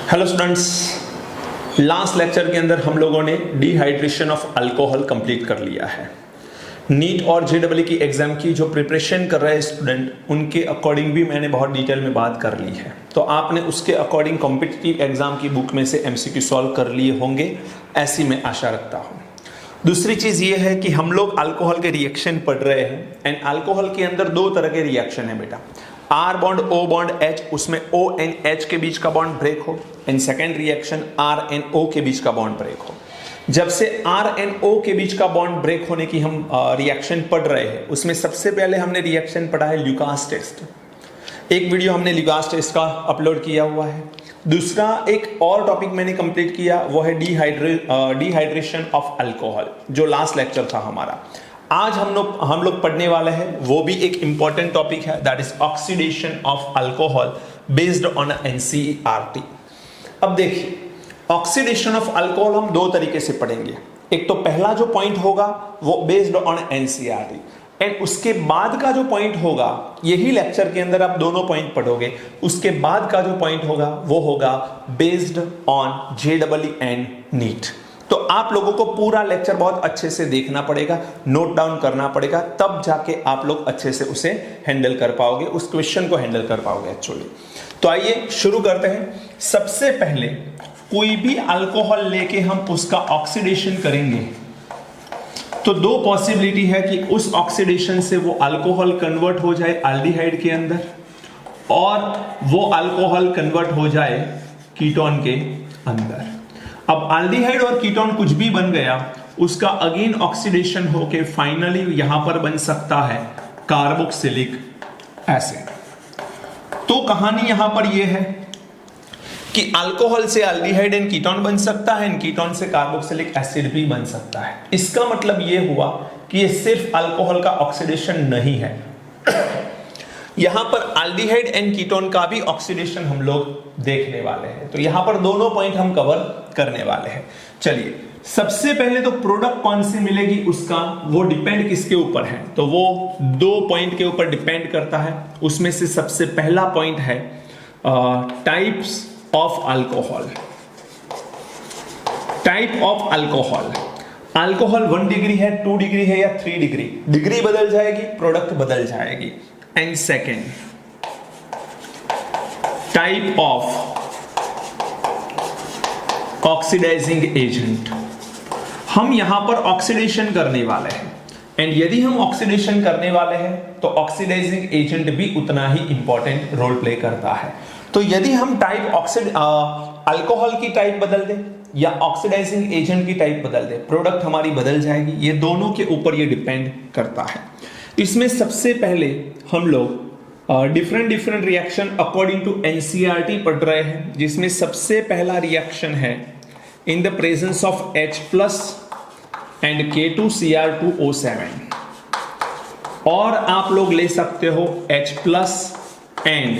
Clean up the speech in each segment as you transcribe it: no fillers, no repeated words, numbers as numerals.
Hello students, last lecture के अंदर हम लोगों ने डिहाइड्रेशन ऑफ अल्कोहल कंप्लीट कर लिया है। नीट और जेईई की एग्जाम की जो प्रिपरेशन कर रहे हैं स्टूडेंट, उनके अकॉर्डिंग भी मैंने बहुत डिटेल में बात कर ली है। तो आपने उसके अकॉर्डिंग कॉम्पिटिटिव एग्जाम की बुक में से एमसीक्यू सॉल्व कर लिए होंगे, ऐसी मैं आशा रखता हूँ। दूसरी चीज ये है कि हम लोग अल्कोहल के रिएक्शन पढ़ रहे हैं एंड अल्कोहल के अंदर दो तरह के रिएक्शन है बेटा, R bond O bond H, उसमें O एंड H के बीच का बॉन्ड ब्रेक हो, and second reaction R and O के बीच का बॉन्ड ब्रेक हो। जब से R एंड O के बीच का बॉन्ड ब्रेक होने की हम रिएक्शन पढ़ रहे हैं, उसमें सबसे पहले हमने रिएक्शन पढ़ा है ल्यूकास टेस्ट। एक वीडियो हमने ल्यूकास टेस्ट का अपलोड किया हुआ है। दूसरा एक और टॉपिक मैंने कंप्लीट किया, वो है डिहाइड्रेशन ऑफ अल्कोहल, जो लास्ट लेक्चर था हमारा। आज हम लोग पढ़ने वाले हैं, वो भी एक इंपॉर्टेंट टॉपिक है, that is oxidation of alcohol based on NCERT. अब देखिए, ऑक्सीडेशन ऑफ अल्कोहल हम दो तरीके से पढ़ेंगे। एक तो पहला जो पॉइंट होगा वो बेस्ड ऑन एनसीईआरटी, एंड उसके बाद का जो पॉइंट होगा, यही लेक्चर के अंदर आप दोनों पॉइंट पढ़ोगे, उसके बाद का जो पॉइंट होगा वो होगा based on JEE and NEET. तो आप लोगों को पूरा लेक्चर बहुत अच्छे से देखना पड़ेगा, नोट डाउन करना पड़ेगा, तब जाके आप लोग अच्छे से उसे हैंडल कर पाओगे, उस क्वेश्चन को हैंडल कर पाओगे एक्चुअली। तो आइए शुरू करते हैं। सबसे पहले कोई भी अल्कोहल लेके हम उसका ऑक्सीडेशन करेंगे तो दो पॉसिबिलिटी है कि उस ऑक्सीडेशन से वो अल्कोहल कन्वर्ट हो जाए एल्डिहाइड के अंदर, और वो अल्कोहल कन्वर्ट हो जाए कीटोन के अंदर। अब एल्डिहाइड और कीटोन कुछ भी बन गया, उसका अगेन ऑक्सीडेशन होके फाइनली यहां पर बन सकता है कार्बोक्सिलिक एसिड। तो कहानी यहां पर यह है कि अल्कोहल से एल्डिहाइड एंड कीटोन बन सकता है, एंड कीटोन से कार्बोक्सिलिक एसिड भी बन सकता है। इसका मतलब यह हुआ कि ये सिर्फ अल्कोहल का ऑक्सीडेशन नहीं है, यहां पर एल्डिहाइड एंड कीटोन का भी ऑक्सीडेशन हम लोग देखने वाले हैं। तो यहां पर दोनों पॉइंट हम कवर करने वाले हैं। चलिए, सबसे पहले तो प्रोडक्ट कौन सी मिलेगी उसका, वो डिपेंड किसके ऊपर है, तो वो दो पॉइंट के ऊपर डिपेंड करता है। उसमें से सबसे पहला पॉइंट है types of alcohol. Type of alcohol, alcohol 1 degree है, 2 डिग्री है या 3 डिग्री, डिग्री बदल जाएगी, प्रोडक्ट बदल जाएगी। And second, type of oxidising agent. हम यहां पर ऑक्सीडेशन करने वाले हैं, एंड यदि हम ऑक्सीडेशन करने वाले हैं तो ऑक्सीडाइजिंग एजेंट भी उतना ही इंपॉर्टेंट रोल प्ले करता है। तो यदि हम टाइप अल्कोहल की टाइप बदल दें या ऑक्सीडाइजिंग एजेंट की टाइप बदल दें, प्रोडक्ट हमारी बदल जाएगी। ये दोनों के ऊपर ये डिपेंड करता है। इसमें सबसे पहले हम लोग different reaction according to NCERT पढ़ रहे हैं, जिसमें सबसे पहला रिएक्शन है in the presence of H+ and K2Cr2O7, और आप लोग ले सकते हो H+ एंड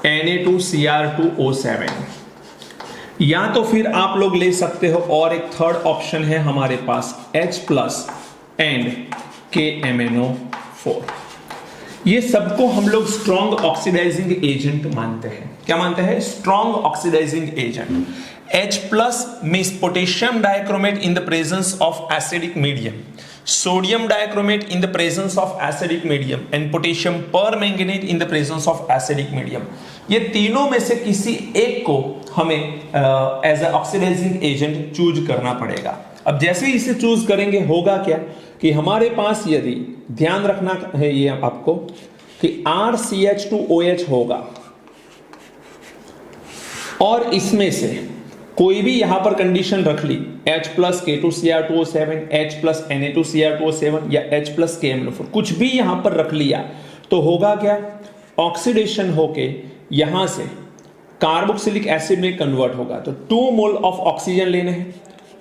Na2Cr2O7, या तो फिर आप लोग ले सकते हो, और एक थर्ड ऑप्शन है हमारे पास H+ एंड KMnO4। ये सबको हम लोग स्ट्रॉन्ग ऑक्सीडाइजिंग एजेंट मानते हैं। क्या मानते हैं? Strong oxidising agent. H+ means potassium dichromate in the presence of acidic medium, sodium dichromate in the presence of acidic medium, and potassium permanganate in the presence of acidic medium। ये तीनों में से किसी एक को हमें as a oxidising agent choose करना पड़ेगा। अब जैसे ही इसे चूज करेंगे, होगा क्या कि हमारे पास, यदि ध्यान रखना है ये आपको, कि RCH2OH होगा, और इसमें से कोई भी यहां पर कंडीशन रख ली, H+ K2Cr2O7, H+ Na2Cr2O7 या H+ KMnO4, कुछ भी यहां पर रख लिया, तो होगा क्या, ऑक्सीडेशन होके यहां से कार्बोक्सिलिक एसिड में कन्वर्ट होगा। तो 2 मोल ऑफ ऑक्सीजन लेने हैं,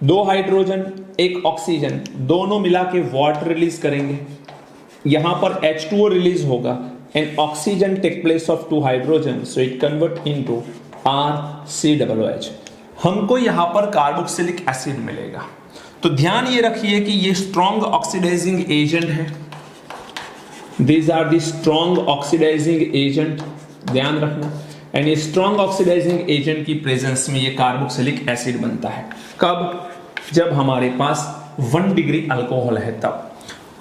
2 हाइड्रोजन 1 ऑक्सीजन, दोनों मिला के वाटर रिलीज करेंगे, यहां पर H2O रिलीज होगा, and oxygen take place of 2 hydrogen, so it convert into RCOOH। हमको यहां पर कार्बोक्सिलिक एसिड मिलेगा। तो ध्यान ये रखिए कि ये स्ट्रॉन्ग ऑक्सीडाइजिंग एजेंट है। These are the strong oxidizing agent, ध्यान रखना। एंड स्ट्रॉन्ग ऑक्सीडाइजिंग एजेंट की प्रेजेंस में ये कार्बोक्सिलिक एसिड बनता है। कब? जब हमारे पास 1 डिग्री अल्कोहल है तब।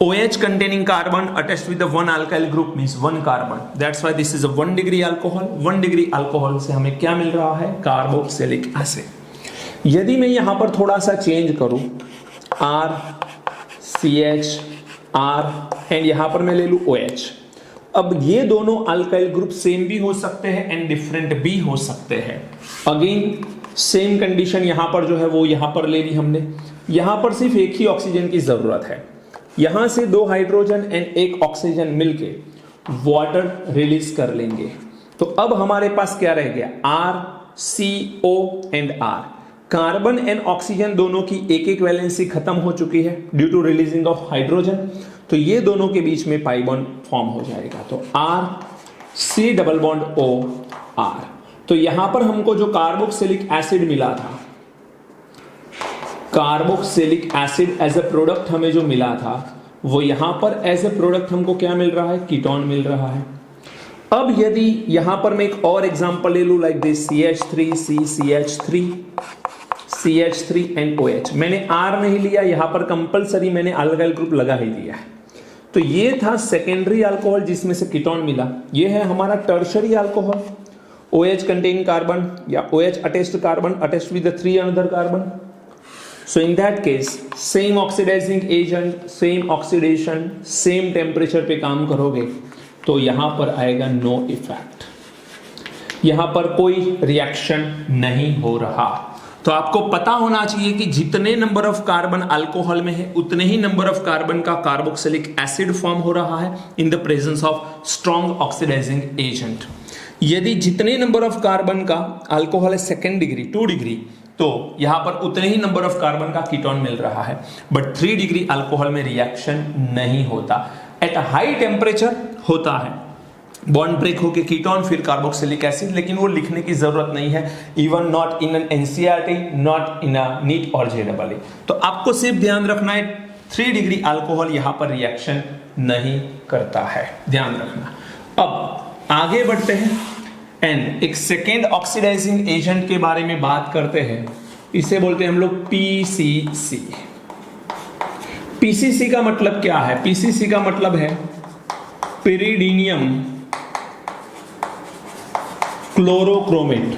OH containing carbon attached with the one alkyl group means 1 carbon. That's why this is a 1 degree alcohol. 1 degree alcohol से हमें क्या मिल रहा है? Carboxylic acid. यदि मैं यहां पर थोड़ा सा चेंज करूं R, CH, R एंड यहां पर मैं ले लूं OH। अब ये दोनों अल्काइल ग्रुप सेम भी हो सकते हैं एंड डिफरेंट भी हो सकते हैं। अगेन सेम कंडीशन यहां पर जो है वो यहां पर ले ली हमने। यहां पर सिर्फ एक ही ऑक्सीजन की जरूरत है। यहां से 2 हाइड्रोजन एंड 1 ऑक्सीजन मिलके वाटर रिलीज कर लेंगे। तो अब हमारे पास क्या रह गया? R, CO and R। Carbon and oxygen दोनों की एक वैलेंसी खत्म हो चुकी है due to releasing of hydrogen. तो ये दोनों के बीच में पाई बॉन्ड फॉर्म हो जाएगा। तो R, C double bond O, R। तो यहां पर हमको जो कार्बोक्सिलिक एसिड मिला था, carboxylic acid as a product हमें जो मिला था वो यहां पर एज अ प्रोडक्ट हमको क्या मिल रहा है? कीटोन मिल रहा है। अब यदि यहां पर मैं एक और एग्जांपल ले लूं like this CH3 and OH। मैंने R नहीं लिया, यहां पर कंपलसरी मैंने अल्काइल ग्रुप लगा ही दिया है। तो ये था सेकेंडरी अल्कोहल जिसमें से कीटोन मिला। ये है हमारा tertiary alcohol. OH containing carbon या OH attached carbon attached with the 3 another carbon. So in that case, same oxidizing agent, same oxidation, same temperature पे काम करोगे तो यहां पर आएगा no effect। यहां पर कोई रिएक्शन नहीं हो रहा। तो आपको पता होना चाहिए कि जितने नंबर ऑफ कार्बन अल्कोहल में है उतने ही नंबर ऑफ कार्बन का कार्बोक्सिलिक एसिड फॉर्म हो रहा है in the presence of strong oxidising agent. यदि जितने नंबर ऑफ कार्बन का अल्कोहल है 2nd डिग्री 2 डिग्री, तो यहां पर उतने ही नंबर ऑफ कार्बन का कीटोन मिल रहा है। बट 3 डिग्री अल्कोहल में रिएक्शन नहीं होता। एट हाई टेम्परेचर होता है, बॉन्ड ब्रेक होके कीटोन फिर कार्बोक्सिलिक एसिड, लेकिन वो लिखने की जरूरत नहीं है। Even not in an NCERT, not in a NEET और जेईई। तो आपको सिर्फ ध्यान रखना है 3 डिग्री अल्कोहल यहां पर रिएक्शन नहीं करता है, ध्यान रखना। अब आगे बढ़ते हैं एंड एक सेकेंड ऑक्सीडाइजिंग एजेंट के बारे में बात करते हैं। इसे बोलते हैं हम लोग PCC। PCC का मतलब क्या है? PCC का मतलब है पिरिडीनियम क्लोरोक्रोमेट।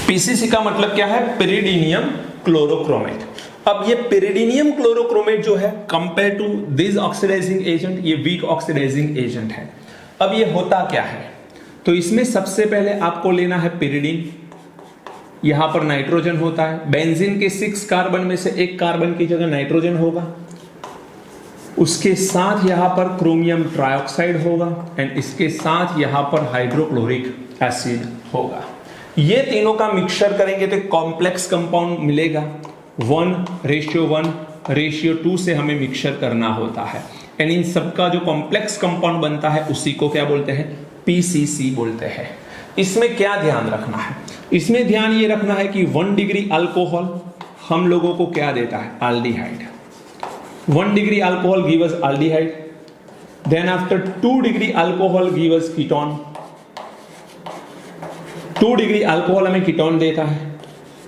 PCC का मतलब क्या है? Pyridinium chlorochromate. अब ये पिरिडीनियम क्लोरोक्रोमेट जो है compare to this oxidising agent, ये वीक ऑक्सीडाइजिंग एजेंट है। अब ये होता क्या है? तो इसमें सबसे पहले आपको लेना है पिरिडीन। यहां पर नाइट्रोजन होता है। बेंजीन के 6 कार्बन में से 1 कार्बन की जगह नाइट्रोजन होगा। उसके साथ यहां पर क्रोमियम ट्राइऑक्साइड होगा एंड इसके साथ यहां पर हाइड्रोक्लोरिक एसिड होगा। ये तीनों का मिक्सचर करेंगे तो एक कॉम्प्लेक्स कंपाउंड मिलेगा। 1:1:2 से हमें मिक्सचर करना होता है एंड इन सबका जो कॉम्प्लेक्स कंपाउंड बनता है उसी को क्या बोलते हैं? PCC बोलते हैं। इसमें क्या ध्यान रखना है? इसमें ध्यान ये रखना है कि 1 डिग्री अल्कोहल हम लोगों को क्या देता है? Aldehyde. 1 degree alcohol give us aldehyde, then after 2 degree alcohol give us ketone. 2 degree alcohol हमें कीटोन देता है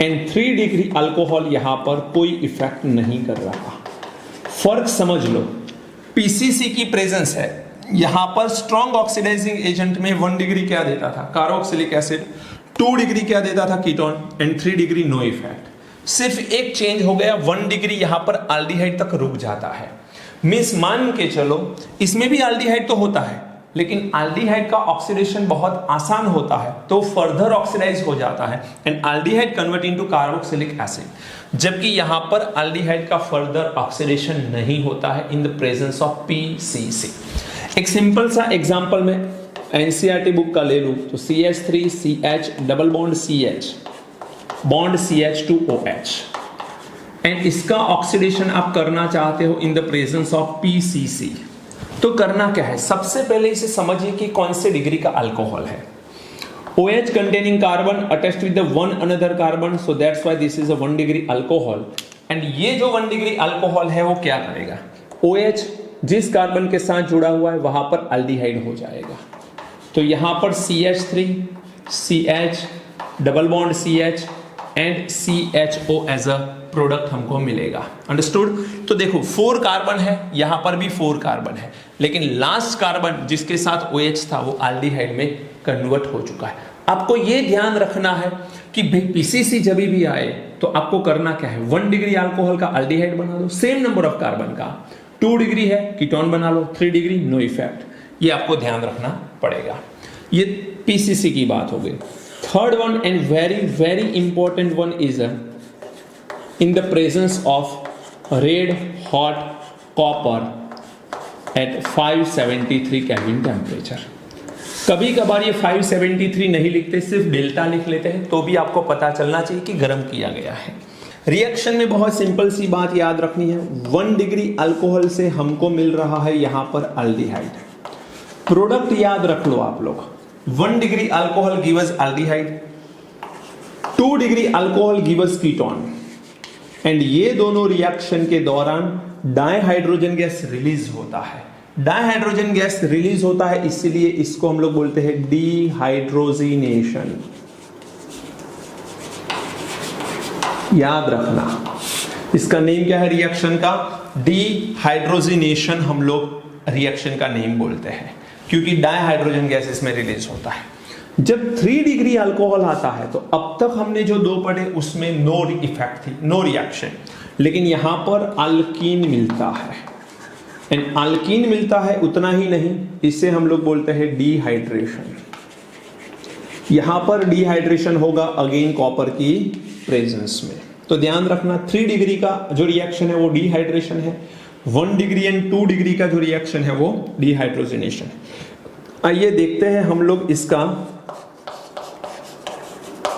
एंड 3 डिग्री अल्कोहल यहां पर कोई इफेक्ट नहीं कर रहा। फर्क समझ लो, PCC की प्रेजेंस है यहां पर। स्ट्रॉन्ग ऑक्सीडाइजिंग एजेंट में 1 डिग्री क्या देता था? Carboxylic acid. 2 डिग्री क्या देता था? Ketone. And 3 degree no effect. सिर्फ एक चेंज हो गया, 1 डिग्री यहां पर एल्डिहाइड तक रुक जाता है। मिस मान के चलो इसमें भी एल्डिहाइड तो होता है, लेकिन एल्डिहाइड का ऑक्सीडेशन बहुत आसान होता है तो फर्दर ऑक्सीडाइज हो जाता है and aldehyde convert into carboxylic acid. जबकि यहां पर एल्डिहाइड का फर्दर ऑक्सीडेशन नहीं होता है in the presence of PCC। एक सिंपल सा एग्जांपल में एनसीईआरटी बुक का ले लूं तो CH3CH double bond CH bond CH2OH and इसका ऑक्सीडेशन आप करना चाहते हो इन द प्रेजेंस ऑफ PCC। तो करना क्या है? सबसे पहले इसे समझिए कि कौन से डिग्री का अल्कोहल है। OH containing carbon attached with the one another carbon, so that's why this is a 1 degree alcohol। and ये जो 1 डिग्री अल्कोहल है वो क्या करेगा? OH जिस कार्बन के साथ जुड़ा हुआ है वहां पर अल्डिहाइड हो जाएगा। तो यहां पर CH3, CH, double bond CH and CHO as a product हमको मिलेगा। अंडरस्टूड? तो देखो 4 कार्बन है, यहां पर भी 4 कार्बन है, लेकिन लास्ट कार्बन जिसके साथ OH था वो अल्डिहाइड में कन्वर्ट हो चुका है। आपको ये ध्यान रखना है कि PCC जब भी आए तो आपको करना क्या है, 1 डिग्री अल्कोहल का अल्डिहाइड बना दो, सेम नंबर ऑफ कार्बन का, 2 डिग्री है कीटोन बना लो, 3 डिग्री नो इफेक्ट। ये आपको ध्यान रखना पड़ेगा। ये PCC की बात हो गई। Third one and very very important one is in the presence of red hot copper at 573 Kelvin temperature। कभी कभार ये 573 नहीं लिखते, सिर्फ डेल्टा लिख लेते हैं, तो भी आपको पता चलना चाहिए कि गर्म किया गया है। रिएक्शन में बहुत सिंपल सी बात याद रखनी है, 1 डिग्री अल्कोहल से हमको मिल रहा है यहां पर अल्डिहाइड। प्रोडक्ट याद रख लो आप लोग, 1 degree alcohol gives aldehyde, 2 degree alcohol gives ketone, and ये दोनों रिएक्शन के दौरान डाइहाइड्रोजन गैस रिलीज होता है। डाइहाइड्रोजन गैस रिलीज होता है, इसीलिए इसको हम लोग बोलते हैं डिहाइड्रोजिनेशन। याद रखना, इसका नेम क्या है रिएक्शन का, डिहाइड्रोजिनेशन हम लोग रिएक्शन का नेम बोलते हैं, क्योंकि डाइहाइड्रोजन गैस इसमें रिलीज होता है। जब 3 डिग्री अल्कोहल आता है तो अब तक हमने जो 2 पढ़े उसमें नो इफेक्ट थी, नो रिएक्शन, लेकिन यहां पर अल्कीन मिलता है, एंड अल्कीन मिलता है, उतना ही नहीं, इसे हम लोग बोलते हैं डिहाइड्रेशन। यहां पर डिहाइड्रेशन होगा अगेन कॉपर की प्रेजेंस में। तो ध्यान रखना, 3 डिग्री का जो रिएक्शन है वो डिहाइड्रेशन है, 1 डिग्री एंड 2 डिग्री का जो रिएक्शन है वो डिहाइड्रोजिनेशन। आइए देखते हैं हम लोग इसका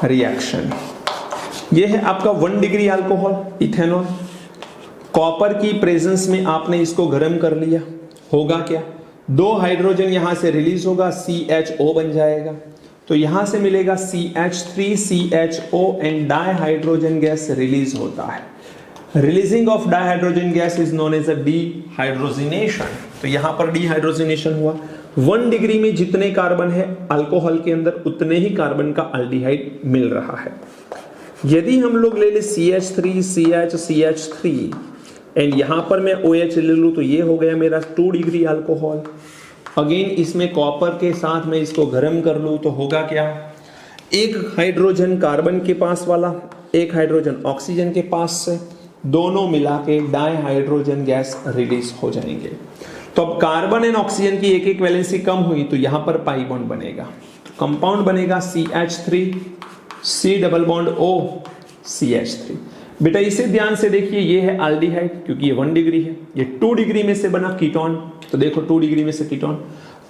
रिएक्शन। यह है आपका 1 डिग्री अल्कोहल इथेनॉल, कॉपर की प्रेजेंस में आपने इसको गर्म कर लिया, होगा क्या, 2 हाइड्रोजन यहां से रिलीज होगा, CHO बन जाएगा, तो यहां से मिलेगा CH3 CHO and dihydrogen gas release होता है। Releasing of dihydrogen gas is known as a dehydrogenation. तो यहां पर डिहाइड्रोजिनेशन हुआ। 1 डिग्री में जितने कार्बन है अल्कोहल के अंदर उतने ही कार्बन का अल्डिहाइड मिल रहा है। यदि हम लोग ले ले CH3 CH CH3 एंड यहां पर मैं OH ले लूं तो ये हो गया मेरा 2 डिग्री अल्कोहल। अगेन इसमें कॉपर के साथ मैं इसको गर्म कर लूं तो होगा क्या, एक हाइड्रोजन कार्बन के पास वाला, एक हाइड्रोजन ऑक्सीजन के पास से, दोनों मिला के डाइहाइड्रोजन गैस रिलीज हो जाएंगे। तो अब कार्बन एंड ऑक्सीजन की एक एक वैलेंसी कम हुई तो यहां पर पाई बॉन्ड बनेगा, कंपाउंड बनेगा CH3 C double bond O CH3। बेटा इसे ध्यान से देखिए, ये है अल्डिहाइड क्योंकि ये 1 डिग्री है, ये 2 डिग्री में से बना कीटोन, तो देखो 2 डिग्री में से कीटोन।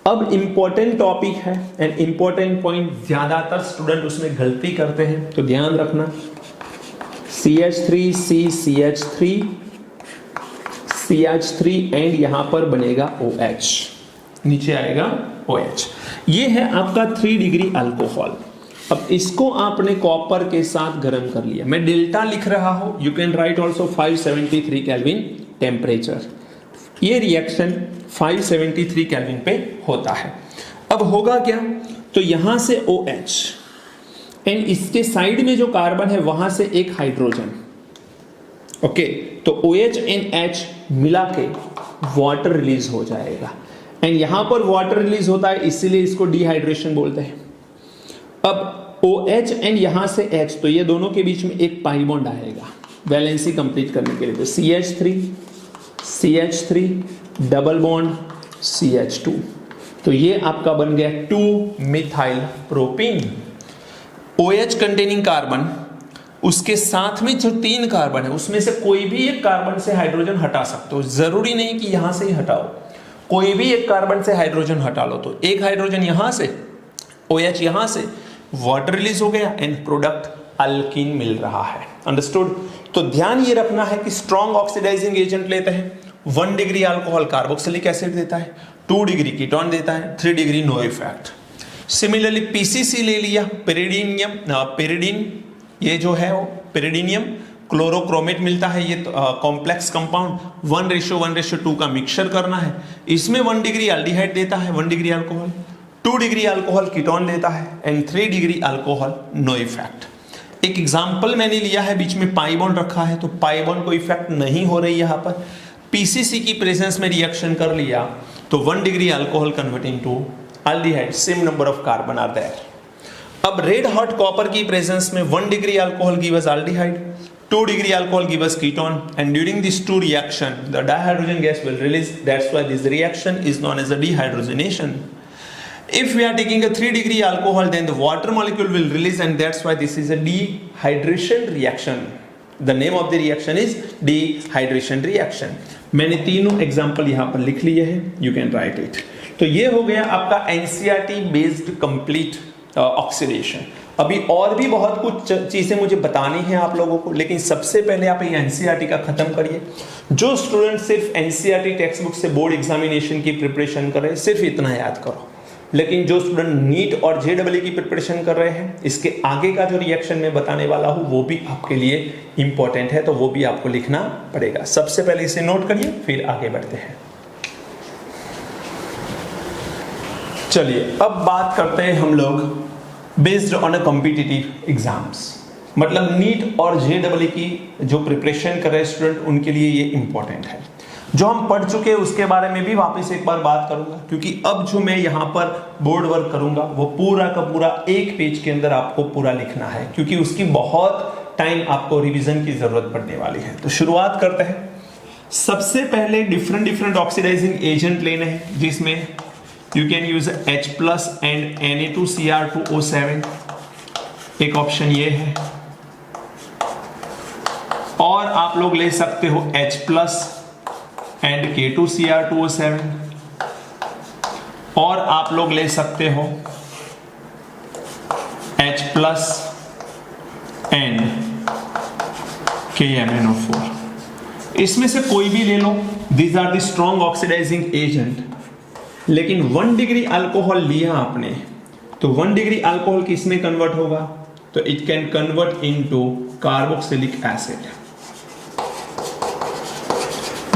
अब इंपॉर्टेंट टॉपिक है एंड इंपॉर्टेंट पॉइंट, ज्यादातर स्टूडेंट उसमें गलती करते हैं, तो ध्यान रखना, CH3 C CH3 CH3 and यहां पर बनेगा OH, नीचे आएगा OH। ये है आपका 3 डिग्री अल्कोहल। अब इसको आपने कॉपर के साथ गर्म कर लिया, मैं डेल्टा लिख रहा हूं, you can write also 573 kelvin temperature. ये रिएक्शन 573 केल्विन पे होता है। अब होगा क्या, तो यहां से OH एंड इसके साइड में जो कार्बन है वहां से एक हाइड्रोजन, ओके, तो OH एंड H मिला के वाटर रिलीज हो जाएगा, एंड यहां पर वाटर रिलीज होता है इसीलिए इसको डिहाइड्रेशन बोलते हैं। अब OH एंड यहां से H, तो ये दोनों के बीच में एक पाई बॉन्ड आएगा वैलेंसी कंप्लीट करने के लिए, तो CH3 डबल बॉन्ड CH2, तो ये आपका बन गया 2 methyl propene. OH containing carbon, उसके साथ में जो 3 कार्बन है उसमें से कोई भी एक कार्बन से हाइड्रोजन हटा सकते हो, जरूरी नहीं कि यहां से ही हटाओ, कोई भी एक कार्बन से हाइड्रोजन हटा लो, तो एक हाइड्रोजन यहां से, OH यहां से, वाटर रिलीज हो गया एंड प्रोडक्ट अल्कीन मिल रहा है। अंडरस्टूड? तो ध्यान ये रखना है कि स्ट्रॉन्ग ऑक्सीडाइजिंग एजेंट लेते हैं, 1 डिग्री अल्कोहल कार्बोक्सिलिक एसिड देता है, 2 डिग्री कीटोन देता है, 3 degree no effect. Similarly PCC ले लिया, पेरिडीनियम, पेरिडीन, ये जो है वो पेरिडीनियम, क्लोरोक्रोमेट मिलता है, ये कॉम्प्लेक्स कंपाउंड 1:1:2 का मिक्सचर करना है। इसमें 1 डिग्री एल्डिहाइड देता है, 1 degree alcohol, 2 degree alcohol ketone देता है and 3 degree alcohol no effect. एक एग्जांपल मैंने लिया है, बीच में पाई बॉन्ड रखा है तो पाई बॉन्ड को इफेक्ट नहीं हो रही यहाँ पर। पीसीसी की प्रेजेंस में रिएक्शन कर लिया तो 1 degree alcohol converting to aldehyde, same number of carbon are there. अब रेड हॉट कॉपर की प्रेजेंस में 1 degree alcohol give us aldehyde, 2 degree alcohol give us ketone, and during these two reaction the dihydrogen gas will release. That's why this reaction is known as a dehydrogenation. If we are taking a 3 degree alcohol, then the water molecule will release, and that's why this is a dehydration reaction. The name of the reaction is dehydration reaction. मैंने तीनों example यहाँ पर लिख लिए हैं, you can write it. तो ये हो गया आपका NCERT based complete ऑक्सीडेशन। अभी और भी बहुत कुछ चीजें मुझे बतानी है आप लोगों को, लेकिन सबसे पहले आप ये एनसीईआरटी का खत्म करिए। जो स्टूडेंट सिर्फ एनसीईआरटी टेक्स्ट बुक से बोर्ड एग्जामिनेशन की प्रिपरेशन कर रहे हैं, सिर्फ इतना याद करो। लेकिन जो स्टूडेंट नीट और जेडब्ल्यू की प्रिपरेशन कर रहे हैं, इसके आगे का जो रिएक्शन मैं बताने वाला हूं वो भी आपके लिए इंपॉर्टेंट है, तो वो भी आपको लिखना पड़ेगा। सबसे पहले इसे नोट करिए, फिर आगे बढ़ते हैं। चलिए अब बात करते हैं हम लोग based on a competitive exams, मतलब नीट और जेडब्ल्यू की जो प्रिपरेशन कर रहे स्टूडेंट, उनके लिए ये इंपॉर्टेंट है। जो हम पढ़ चुके हैं उसके बारे में भी वापस एक बार बात करूंगा, क्योंकि अब जो मैं यहाँ पर बोर्ड वर्क करूंगा वो पूरा का पूरा एक पेज के अंदर आपको पूरा लिखना है, क्योंकि उसकी बहुत टाइम आपको रिवीजन की जरूरत पड़ने वाली है। तो शुरुआत करते हैं। सबसे पहले डिफरेंट ऑक्सीडाइजिंग एजेंट लेने हैं, जिसमें you can use H+ and Na2Cr2O7, एक ऑप्शन ये है। और आप लोग ले सकते हो H+ एंड K2Cr2O7, और आप लोग ले सकते हो H+ एंड KMnO4। इसमें से कोई भी ले लो, these are the strong oxidising agent. लेकिन 1 डिग्री अल्कोहल लिया आपने, तो 1 डिग्री अल्कोहल किस में कन्वर्ट होगा, तो it can convert into carboxylic acid.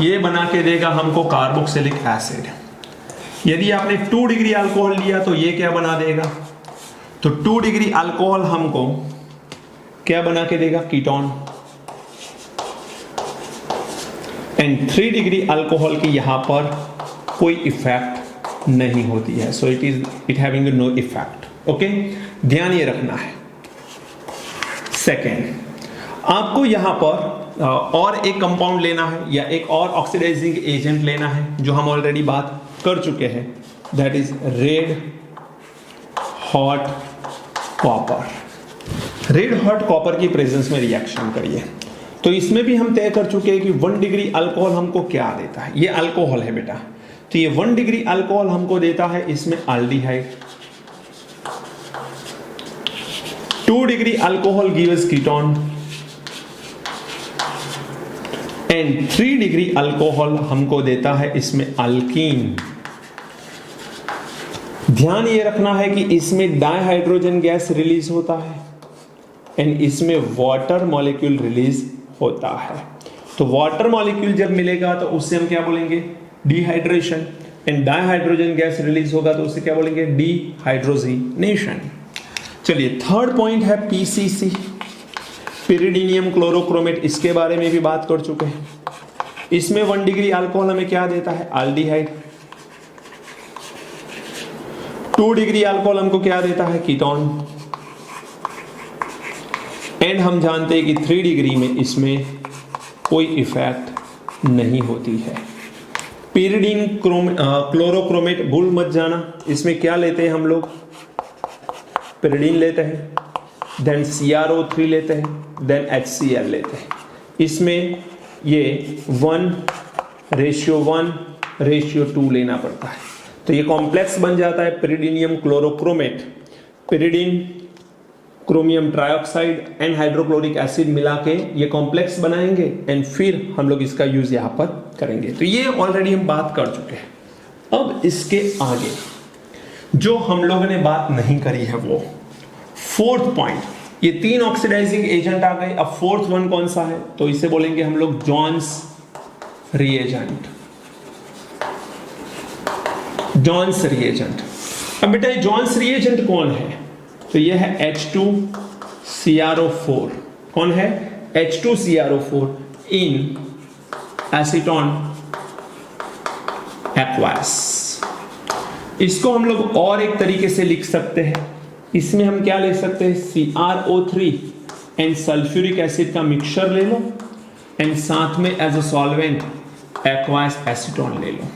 ये बना के देगा हमको कार्बोक्सिलिक एसिड। यदि आपने 2 डिग्री अल्कोहल लिया तो ये क्या बना देगा, तो 2 डिग्री अल्कोहल हमको क्या बना के देगा, कीटोन। एंड 3 डिग्री अल्कोहल की यहां पर कोई इफेक्ट नहीं होती है, so it having no effect. Okay, ध्यान ये रखना है। सेकेंड, आपको यहां पर और एक कंपाउंड लेना है या एक और ऑक्सीडाइजिंग एजेंट लेना है, जो हम ऑलरेडी बात कर चुके हैं, that is red hot copper. Red hot copper की प्रेजेंस में रिएक्शन करिए। तो इसमें भी हम तय कर चुके हैं कि 1 डिग्री अल्कोहल हमको क्या देता है, ये अल्कोहल है बेटा, तो ये 1 डिग्री अल्कोहल हमको देता है इसमें aldehyde. 2 degree alcohol gives ketone and 3 degree alcohol हमको देता है इसमें अल्कीन। ध्यान ये रखना है कि इसमें डाइहाइड्रोजन गैस रिलीज होता है एंड इसमें वाटर मॉलिक्यूल रिलीज होता है। तो वाटर मॉलिक्यूल जब मिलेगा तो उससे हम क्या बोलेंगे, dehydration, and dihydrogen gas release होगा तो उससे क्या बोलेंगे, डिहाइड्रोजिनेशन। चलिए थर्ड पॉइंट है पीसीसी, पिरिडीनियम क्लोरोक्रोमेट, इसके बारे में भी बात कर चुके हैं। इसमें 1 डिग्री अल्कोहल हमें क्या देता है, एल्डिहाइड। 2 डिग्री अल्कोहल हमको क्या देता है, कीटोन। एंड हम जानते हैं कि 3 डिग्री में इसमें कोई इफेक्ट नहीं होती है। पिरिडीन क्लोरोक्रोमेट भूल मत जाना, इसमें क्या लेते हैं हम लोग, पिरिडीन लेते हैं, देन CrO3 लेते हैं, देन HCl लेते हैं। इसमें ये 1:1:2 लेना पड़ता है, तो ये कॉम्प्लेक्स बन जाता है pyridinium chlorochromate. Pyridine, chromium trioxide and hydrochloric acid मिला के ये कॉम्प्लेक्स बनाएंगे एंड फिर हम लोग इसका यूज यहां पर करेंगे। तो ये ऑलरेडी हम बात कर चुके हैं। अब इसके आगे जो हम लोगों ने बात नहीं करी है वो 4th पॉइंट, ये 3 ऑक्सीडाइजिंग एजेंट आ गए। अब फोर्थ वन कौन सा है, तो इसे बोलेंगे हम लोग जॉन्स रिएजेंट। Johns reagent. अब बेटा जॉन्स रिएजेंट कौन है, तो ये है H2CrO4। कौन है, H2CrO4 इन एसीटोन एक्वास। इसको हम लोग और एक तरीके से लिख सकते हैं, इसमें हम क्या लिख सकते हैं, CrO3 एंड सल्फ्यूरिक एसिड का मिक्सचर ले लो एंड साथ में as a solvent aqueous acetone ले लो।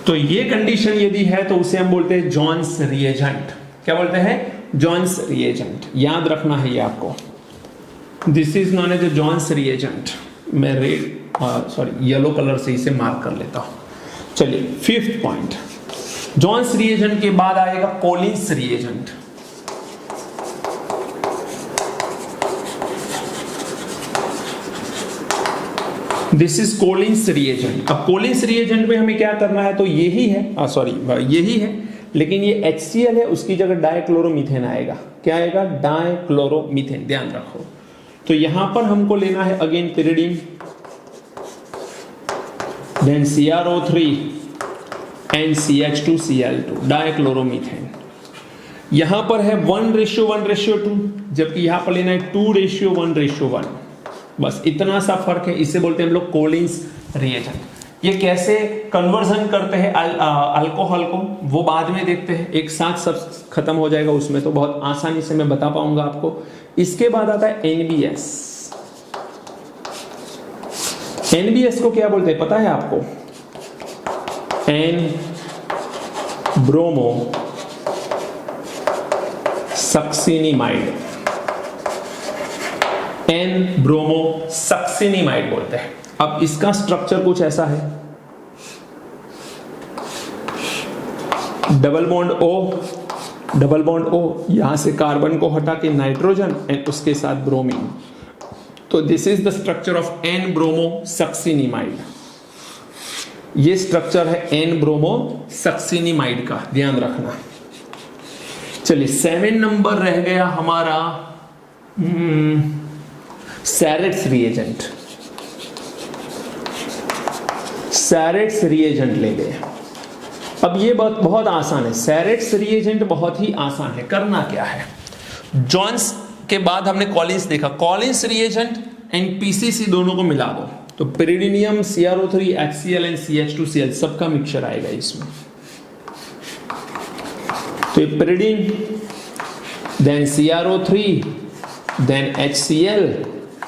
तो ये कंडीशन यदि है तो उसे हम बोलते हैं जॉन्स रिएजेंट। क्या बोलते हैं, जॉन्स रिएजेंट। याद रखना है ये आपको, this is known as Jones reagent. मैं येलो कलर से इसे मार्क कर लेता हूं। चलिए फिफ्थ पॉइंट, जॉन्स रिएजेंट के बाद आएगा Collins reagent. This is Collins reagent. अब कोलिन्स रिएजेंट में हमें क्या करना है, तो यही है, यही है, लेकिन ये HCl है, उसकी जगह डाइक्लोरोमीथेन आएगा। क्या आएगा, डाइक्लोरोमीथेन। ध्यान रखो, तो यहां पर हमको लेना है again pyridine, then CrO3 and CH2Cl2 dichloromethane. यहां पर है 1:1:2, जबकि यहां पर लेना है 2:1:1। बस इतना सा फर्क है, इसे बोलते हैं हम लोग कोलिन्स रिएजेंट। ये कैसे कन्वर्जन करते हैं अल्कोहल को, वो बाद में देखते हैं, एक साथ सब खत्म हो जाएगा उसमें, तो बहुत आसानी से मैं बता पाऊंगा आपको। इसके बाद आता है NBS। NBS को क्या बोलते हैं पता है आपको, N bromosuccinimide. N bromosuccinimide बोलते हैं। अब इसका स्ट्रक्चर कुछ ऐसा है, डबल बॉन्ड O, यहां से कार्बन को हटा के नाइट्रोजन एंड उसके साथ ब्रोमीन। तो this is the structure of N bromosuccinimide. ये स्ट्रक्चर है एन ब्रोमो सक्सिनिमाइड का, ध्यान रखना। चलिए 7 नंबर रह गया हमारा सैरेट्स रिएजेंट। सैरेट्स रिएजेंट ले गए। अब ये बात बहुत आसान है, सैरेट्स रिएजेंट बहुत ही आसान है। करना क्या है, जॉन्स के बाद हमने कॉलिन्स देखा, कॉलिन्स रिएजेंट एंड पीसीसी दोनों को मिला दो, तो पिरिडीनियम, CrO3, HCl एंड CH2Cl सबका मिक्सचर आएगा इसमें। तो pyridine, then CrO3, then HCl,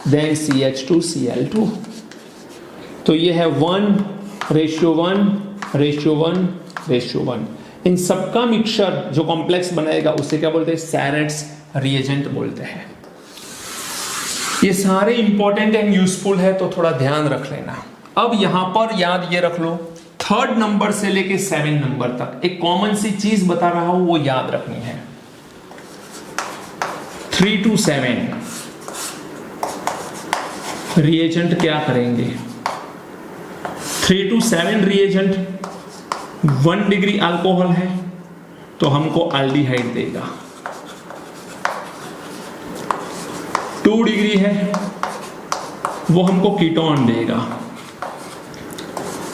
then CH2Cl2। तो ये है 1:1:1:1। इन सबका मिक्सचर जो कॉम्प्लेक्स बनाएगा उसे क्या बोलते हैं, सैरेट्स रिएजेंट बोलते हैं। ये सारे इंपॉर्टेंट एंड यूजफुल है, तो थोड़ा ध्यान रख लेना। अब यहां पर याद ये रख लो, 3rd नंबर से लेके 7 नंबर तक एक कॉमन सी चीज बता रहा हूं, वो याद रखनी है। 3 to 7 रिएजेंट क्या करेंगे, 3 to 7 रिएजेंट 1 डिग्री अल्कोहल है तो हमको अल्डिहाइड देगा, 2 डिग्री है वो हमको कीटोन देगा,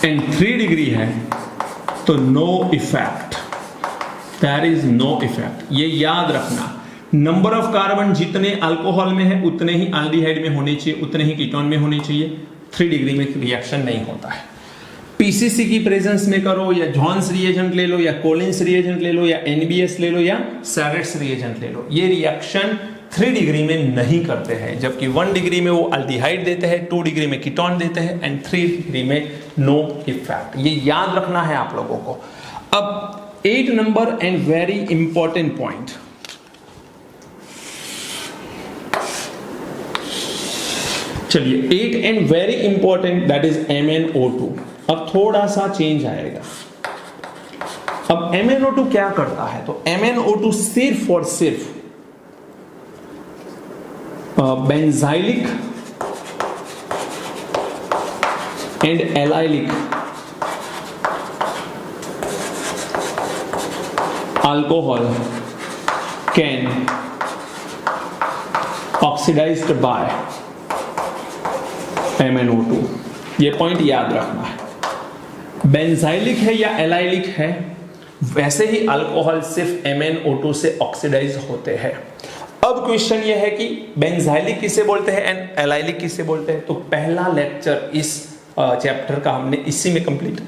एंड 3 डिग्री है तो no effect, there is no effect. ये याद रखना, नंबर ऑफ कार्बन जितने अल्कोहल में है उतने ही एल्डिहाइड में होने चाहिए, उतने ही कीटोन में होने चाहिए। 3 डिग्री में रिएक्शन नहीं होता है। पीसीसी की प्रेजेंस में करो, या जॉन्स रिएजेंट ले लो, या कोलिन्स रिएजेंट ले लो, या एनबीएस ले लो, या सैरेट्स रिएजेंट ले लो, ये रिएक्शन 3 डिग्री में नहीं करते हैं, जबकि 1 डिग्री में वो अल्डिहाइड देते हैं, 2 डिग्री में कीटोन देते हैं, एंड 3 डिग्री में नो इफेक्ट। ये याद रखना है आप लोगों को। अब 8 number and very important point, चलिए 8 and very important, that is MnO2। अब थोड़ा सा चेंज आएगा। अब MnO2 क्या करता है, तो MnO2 सिर्फ और सिर्फ benzylic and allylic alcohol can oxidised by MnO2, ये पॉइंट याद रखना है। बेंजाइलिक है या एलाइलिक है, वैसे ही अल्कोहल सिर्फ MnO2 से ऑक्सीडाइज होते हैं। अब क्वेश्चन ये है कि बेंजाइलिक किसे बोलते हैं एंड एलाइलिक किसे बोलते हैं। तो पहला लेक्चर इस चैप्टर का हमने इसी में complete.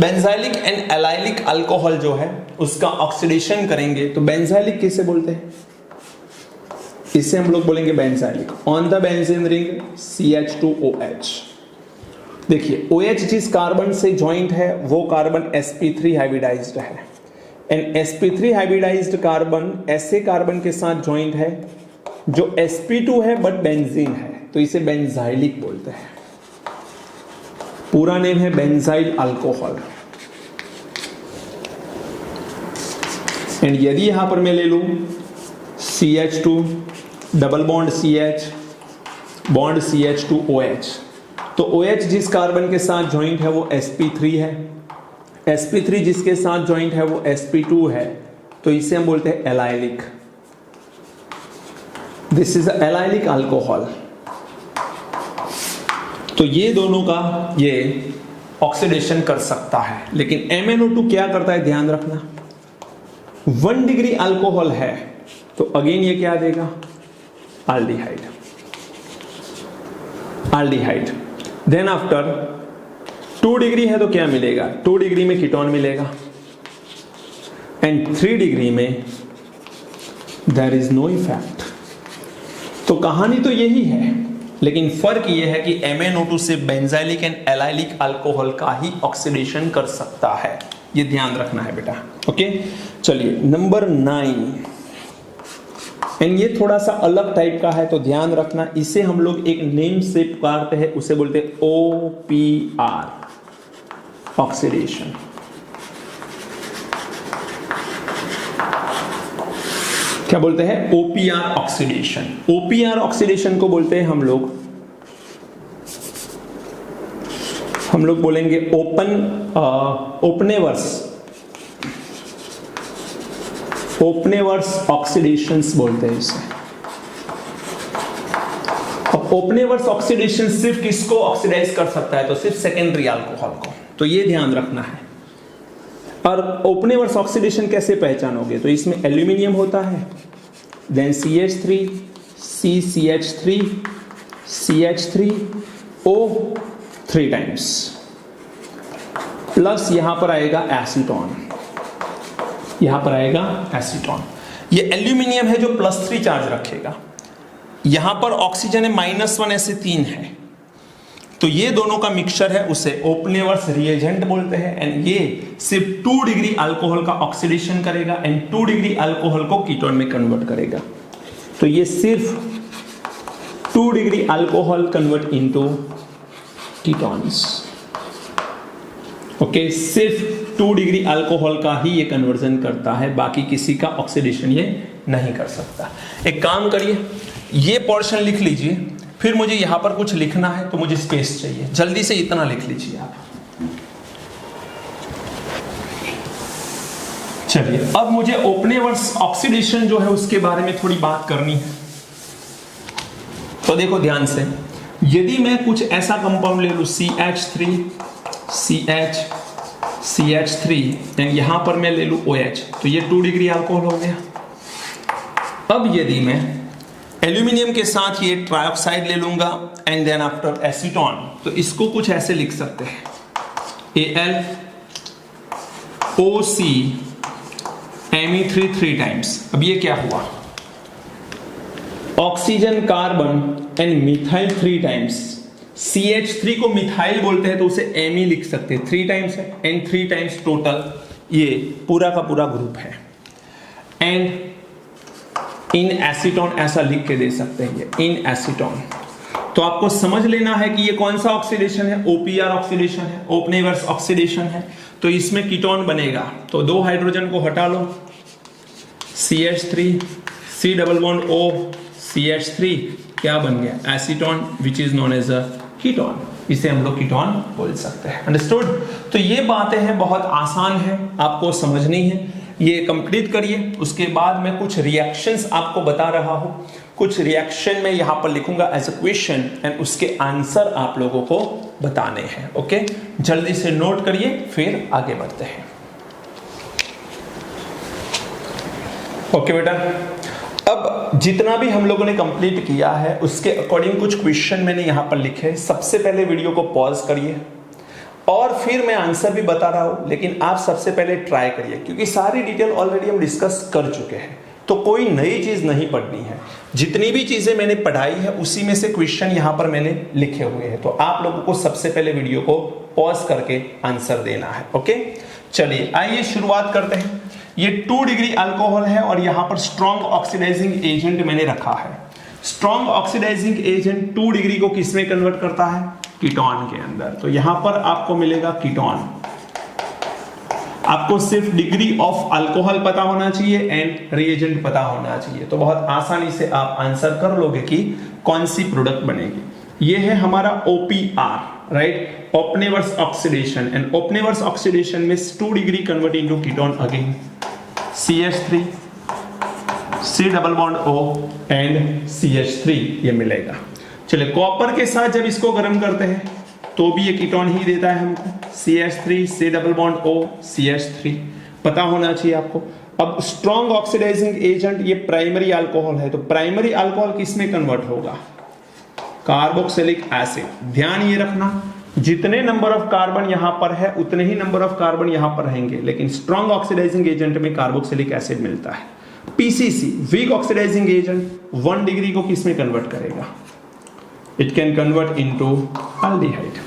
Benzylic and allylic alcohol जो है उसका ऑक्सीडेशन करेंगे तो बेंजाइलिक किसे बोलते हैं, इसे हम लोग बोलेंगे benzylic. On the benzene ring CH2OH। देखिए OH जिस कार्बन से ज्वाइंट है वो कार्बन sp3 हाइब्रिडाइज्ड है एंड sp3 हाइब्रिडाइज्ड कार्बन ऐसे कार्बन के साथ ज्वाइंट है जो sp2 है बट बेंजीन है, तो इसे बेंजाइलिक बोलते हैं। पूरा नेम है बेंजाइल अल्कोहल। एंड यदि यहां पर मैं ले लूं CH2 double bond CH bond CH2OH, तो OH जिस कार्बन के साथ ज्वाइंट है वो sp3 है, sp3 जिसके साथ ज्वाइंट है वो sp2 है, तो इसे हम बोलते हैं allylic. This is allylic alcohol. तो ये दोनों का ये ऑक्सीडेशन कर सकता है, लेकिन MnO2 क्या करता है ध्यान रखना। 1 डिग्री अल्कोहल है तो अगेन ये क्या देगा, aldehyde. Aldehyde. Then after 2 degree है तो क्या मिलेगा, 2 डिग्री में कीटोन मिलेगा एंड 3 डिग्री में देयर इज नो इफेक्ट। तो कहानी तो यही है, लेकिन फर्क यह है कि MnO2 से बेंजाइलिक एंड एलाइलिक अल्कोहल का ही ऑक्सीडेशन कर सकता है, ये ध्यान रखना है बेटा। ओके चलिए नंबर 9, एंड ये थोड़ा सा अलग टाइप का है तो ध्यान रखना। इसे हम लोग एक नेम से पुकारते हैं, उसे बोलते हैं OPR ऑक्सीडेशन। क्या बोलते हैं, OPR ऑक्सीडेशन। OPR ऑक्सीडेशन को बोलते हैं हम लोग बोलेंगे ओपनेवर्स ऑक्सीडेशंस बोलते हैं इसे। अब ओपनेवर्स ऑक्सीडेशन सिर्फ किसको ऑक्सीडाइज कर सकता है, तो सिर्फ सेकेंडरी अल्कोहल को, तो ये ध्यान रखना है। और ओपनेवर्स ऑक्सीडेशन कैसे पहचानोगे, तो इसमें एल्यूमिनियम होता है, then CH3 CCH3 CH3 O 3 times, plus यहां पर आएगा एसीटोन, यहां पर आएगा एसीटोन। ये एल्यूमिनियम है जो +3 चार्ज रखेगा, यहां पर ऑक्सीजन है -1 ऐसे 3 है, तो ये दोनों का मिक्सचर है, उसे ओपनेवर्स रिएजेंट बोलते हैं। एंड ये सिर्फ 2 डिग्री अल्कोहल का ऑक्सीडेशन करेगा एंड 2 डिग्री अल्कोहल को कीटोन में कन्वर्ट करेगा। तो ये सिर्फ 2 degree alcohol convert into ketones. Okay, सिर्फ 2 डिग्री अल्कोहल का ही ये कन्वर्जन करता है, बाकी किसी का ऑक्सीडेशन ये नहीं कर सकता। एक काम करिए, ये पोर्शन लिख लीजिए, फिर मुझे यहां पर कुछ लिखना है तो मुझे स्पेस चाहिए, जल्दी से इतना लिख लीजिए आप। चलिए अब मुझे ओपनेवर्स ऑक्सीडेशन जो है उसके बारे में थोड़ी बात करनी है। तो देखो ध्यान से, यदि मैं कुछ ऐसा कंपाउंड ले लूं CH3 CH CH3 एंड यहां पर मैं ले लूं OH, तो ये 2 डिग्री अल्कोहल हो गया। अब यदि मैं एल्यूमिनियम के साथ ये ट्राइऑक्साइड ले लूंगा एंड देन आफ्टर एसीटोन, तो इसको कुछ ऐसे लिख सकते हैं AlOC Me3 3 टाइम्स। अब ये क्या हुआ, oxygen carbon and methyl 3 times. CH3 को मिथाइल बोलते हैं तो उसे Me लिख सकते हैं, 3 टाइम्स है एंड 3 टाइम्स टोटल ये पूरा का पूरा ग्रुप है। एंड इन एसीटोन ऐसा लिख के दे सकते हैं, ये इन एसीटोन। तो आपको समझ लेना है कि ये कौन सा ऑक्सीडेशन है, OPR ऑक्सीडेशन है, ओपनेवर्स ऑक्सीडेशन है। तो इसमें कीटोन बनेगा, तो 2 हाइड्रोजन को हटा लो, CH3 C double bond O CH3 क्या बन गया, acetone, which is known as a ketone. इसे हम लोग कीटोन बोल सकते हैं। अंडरस्टूड। तो ये बातें हैं, बहुत आसान है, आपको समझनी है। ये कंप्लीट करिए, उसके बाद मैं कुछ रिएक्शंस आपको बता रहा हूं, कुछ रिएक्शन में यहां पर लिखूंगा एज अ क्वेश्चन एंड उसके आंसर आप लोगों को बताने हैं। ओके, जल्दी से नोट करिए फिर आगे बढ़ते हैं। ओके बेटा, अब जितना भी हम लोगों ने कंप्लीट किया है उसके अकॉर्डिंग कुछ क्वेश्चन मैंने यहां पर लिखे। सबसे पहले वीडियो को पॉज करिए और फिर मैं आंसर भी बता रहा हूं, लेकिन आप सबसे पहले ट्राई करिए क्योंकि सारी डिटेल ऑलरेडी हम डिस्कस कर चुके हैं, तो कोई नई चीज नहीं पढ़नी है। जितनी भी चीजें मैंने पढ़ाई है उसी में से क्वेश्चन यहां पर मैंने लिखे हुए हैं, तो आप लोगों को सबसे पहले वीडियो को पॉज करके आंसर देना है। ओके, चलिए आइए शुरुआत करते हैं। ये 2 डिग्री अल्कोहल है और यहां पर स्ट्रॉन्ग ऑक्सीडाइजिंग एजेंट मैंने रखा है। स्ट्रॉन्ग ऑक्सीडाइजिंग एजेंट 2 डिग्री को किस में कन्वर्ट करता है? कीटोन के अंदर। तो यहां पर आपको मिलेगा कीटोन। आपको सिर्फ डिग्री ऑफ अल्कोहल पता होना चाहिए एंड रिएजेंट पता होना चाहिए, तो बहुत आसानी से आप आंसर कर लोगे कि कौन सी प्रोडक्ट बनेगी। ये है हमारा OPR, right, Oppenauer oxidation, and Oppenauer oxidation में 2 degree convert into ketone again CH3 C double bond O and CH3 ये मिलेगा। चलिए, कॉपर के साथ जब इसको गर्म करते हैं तो भी ये कीटोन ही देता है हमको, CH3 C double bond O CH3 पता होना चाहिए आपको। अब स्ट्रॉन्ग ऑक्सीडाइजिंग एजेंट ये प्राइमरी अल्कोहल है, तो प्राइमरी अल्कोहल किस में कन्वर्ट होगा? Carboxylic acid. ध्यान ये रखना, जितने नंबर ऑफ कार्बन यहां पर है उतने ही नंबर ऑफ कार्बन यहां पर रहेंगे, लेकिन स्ट्रॉन्ग ऑक्सीडाइजिंग एजेंट में कार्बोक्सिलिक एसिड मिलता है। PCC weak oxidising agent 1 degree को किस में कन्वर्ट करेगा? It can convert into aldehyde.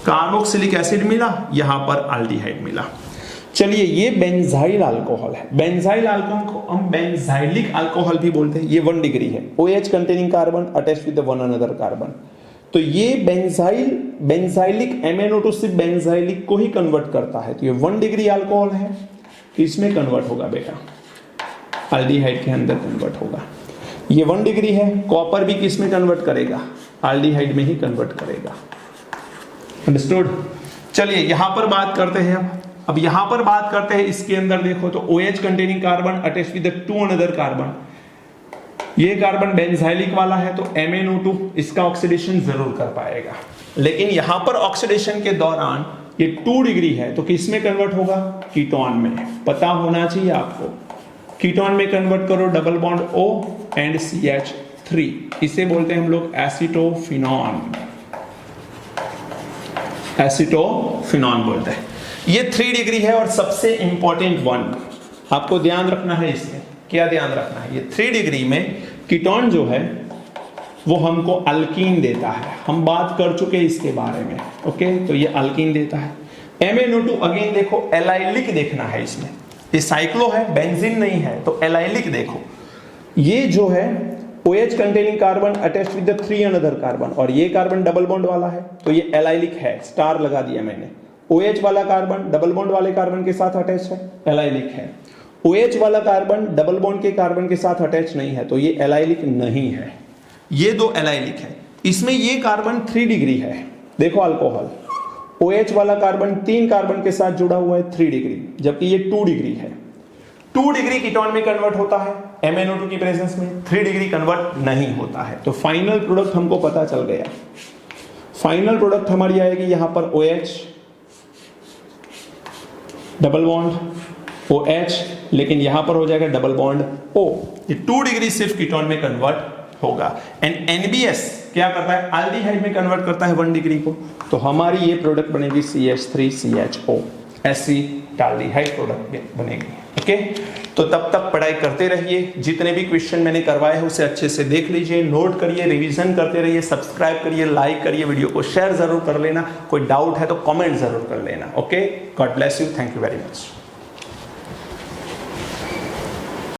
Carboxylic acid मिला, यहां पर एल्डिहाइड मिला। चलिए, ये बेंजाइल अल्कोहल है। बेंजाइल अल्कोहल को हम बेंजाइलिक अल्कोहल भी बोलते हैं। ये 1 डिग्री है, OH containing carbon attached with one another carbon. तो ये बेंजाइलिक MnO2 से बेंजाइलिक को ही कन्वर्ट करता है, तो ये 1 डिग्री अल्कोहल है। किसमें कन्वर्ट होगा बेटा? एल्डिहाइड के अंदर कन्वर्ट होगा। ये 1 डिग्री है, कॉपर भी किस में कन्वर्ट करेगा? एल्डिहाइड में ही कन्वर्ट करेगा। अंडरस्टूड? चलिए यहां पर बात करते हैं। अब यहां पर बात करते हैं, इसके अंदर देखो तो OH containing carbon attached with 2 another carbon. ये कार्बन बेंजाइलिक वाला है, तो MnO2 इसका ऑक्सीडेशन जरूर कर पाएगा, लेकिन यहां पर ऑक्सीडेशन के दौरान ये 2 डिग्री है, तो किस में कन्वर्ट होगा? कीटोन में। पता होना चाहिए आपको, कीटोन में कन्वर्ट करो, double bond O and CH3, इसे बोलते हैं हम लोग एसिटोफिनॉन। एसिटोफिनॉन बोलते हैं। ये 3 डिग्री है और सबसे इंपॉर्टेंट वन आपको ध्यान रखना है। इसमें क्या ध्यान रखना है? ये 3 डिग्री में कीटोन जो है वो हमको अल्कीन देता है। हम बात कर चुके हैं इसके बारे में। ओके, तो ये अल्कीन देता है। MnO2 अगेन देखो, एलाइलिक देखना है इसमें। ये साइक्लो है, बेंजीन नहीं है, तो एलाइलिक देखो। ये जो है OH containing carbon attached with 3 another carbon, और ये कार्बन डबल बॉन्ड वाला है, तो ये एलाइलिक है, स्टार लगा दिया मैंने। OH वाला कार्बन डबल बॉन्ड वाले कार्बन के साथ अटैच है, एलाइलिक है। OH वाला कार्बन डबल बॉन्ड के कार्बन के साथ अटैच नहीं है, तो ये एलाइलिक नहीं है। ये 2 एलाइलिक है। इसमें ये कार्बन 3 डिग्री है। देखो अल्कोहल, OH वाला कार्बन 3 कार्बन के साथ जुड़ा हुआ है 3 डिग्री, जबकि ये 2 डिग्री है। 2 डिग्री कीटोन में कन्वर्ट होता है, MnO2 की प्रेजेंस में 3 डिग्री कन्वर्ट नहीं होता है। तो फाइनल प्रोडक्ट हमको पता चल गया। फाइनल प्रोडक्ट हमारी आएगी यहां पर OH डबल बॉन्ड OH, लेकिन यहां पर हो जाएगा डबल बॉन्ड O। ये 2 डिग्री सिर्फ कीटोन में कन्वर्ट होगा। एंड NBS क्या करता है? एल्डिहाइड में कन्वर्ट करता है 1 डिग्री को। तो हमारी ये प्रोडक्ट बनेगी CH3CHO, एसिटाल्डिहाइड प्रोडक्ट बनेगी। ओके, तो तब तक पढ़ाई करते रहिए। जितने भी क्वेश्चन मैंने करवाए हैं उसे अच्छे से देख लीजिए, नोट करिए, रिवीजन करते रहिए, सब्सक्राइब करिए, लाइक करिए, वीडियो को शेयर जरूर कर लेना। कोई डाउट है तो कमेंट जरूर कर लेना। Okay, God bless you, thank you very much.